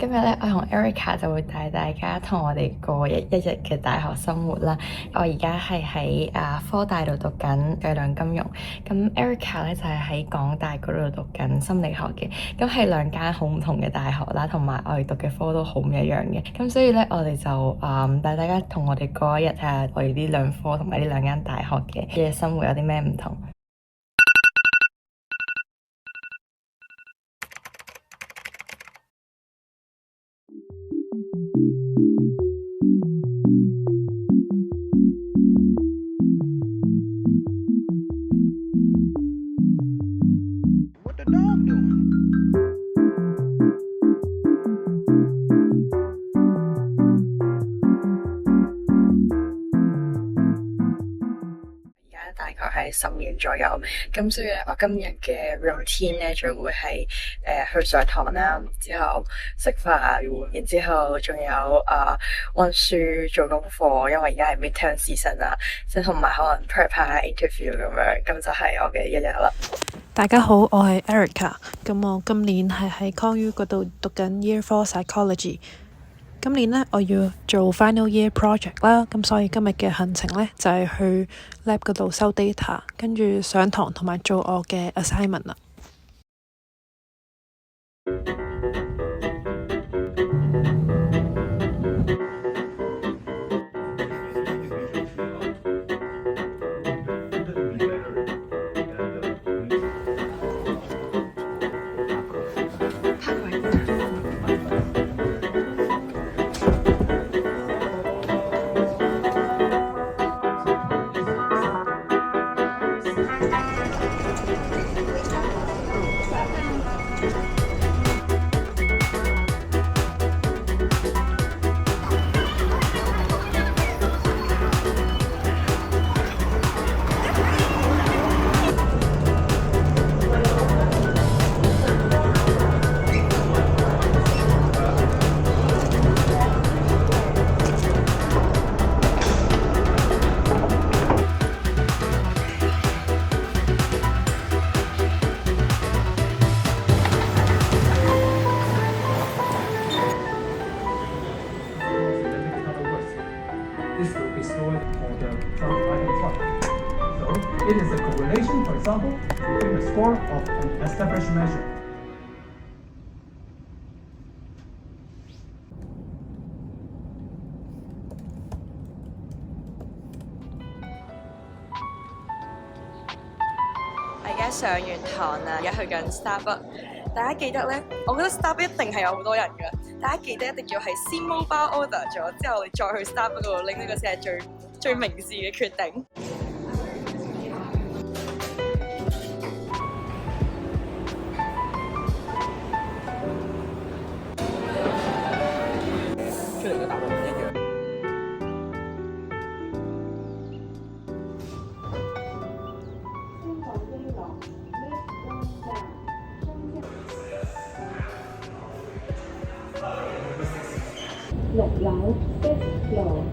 今日咧，我同 Erica 就會帶大家同我哋過一日嘅大學生活啦。我而家係喺科大度讀緊計量金融，咁 Erica 咧就係喺港大嗰度讀緊心理學嘅。咁係兩間好唔同嘅大學啦，同埋我哋讀嘅科都好唔一樣嘅。咁所以咧，我哋就帶大家同我哋過一日睇下我哋呢兩科同埋呢兩間大學嘅生活有啲咩唔同。大概係10點左右，咁所以我今日嘅 routine 咧，就會係去上堂啦，之後食飯，然之後仲有溫書做功課，因為而家係 midterm season 啦，即係同埋可能 prep 下 interview 咁樣，咁就係我嘅一日啦。大家好，我係 Erica，咁我今年係喺 ConU 嗰度讀緊 Year 4 Psychology。今年呢，我要做 Final Year Project 啦，咁所以今日嘅行程呢，就係去 lab 嗰度收 data，跟住上堂同埋做我嘅 assignment 啦。This will be stored for the item 1. So it is a correlation, for example, between the score of an established measure.我而家上完堂啦，而家去緊 Starbucks。大家記得咧，我覺得 Starbucks 一定係有好多人㗎。大家記得一定要係先 mobile order 咗，之後你再去 Starbucks 嗰度拎，呢個先係最明智嘅決定。出嚟嘅答案唔一樣。6樓 fifth floor。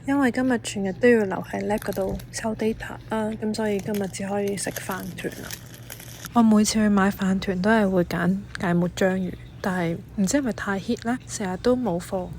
因為今日全日都要留喺 lab 嗰度收 data 啦，咁所以今日只可以食飯團啦。我每次去買飯團都係會揀芥末章魚，但係唔知係咪太 hit 呢，成日都冇貨。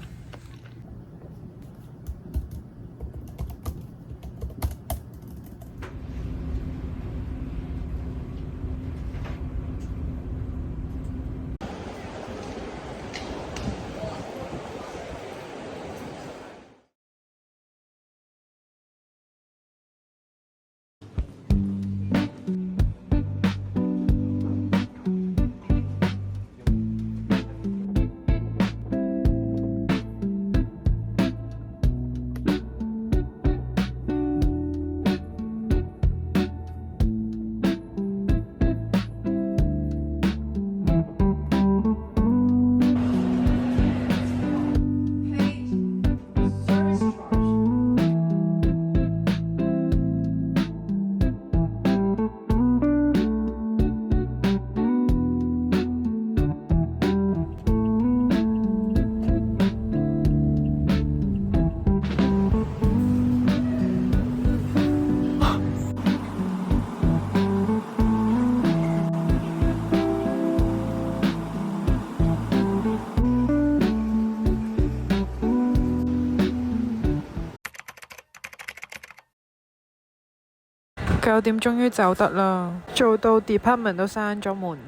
9點終於走得啦，做到 department 都閂咗門。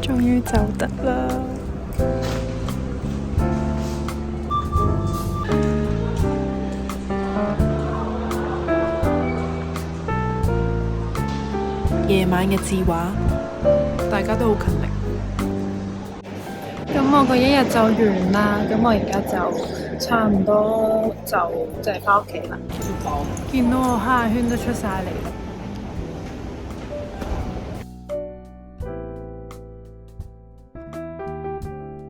終於走得啦！夜晚嘅字畫，大家都好勤力。咁我個一日就完啦，咁我而家就差唔多就係返屋企啦。見到我黑眼圈都出晒嚟。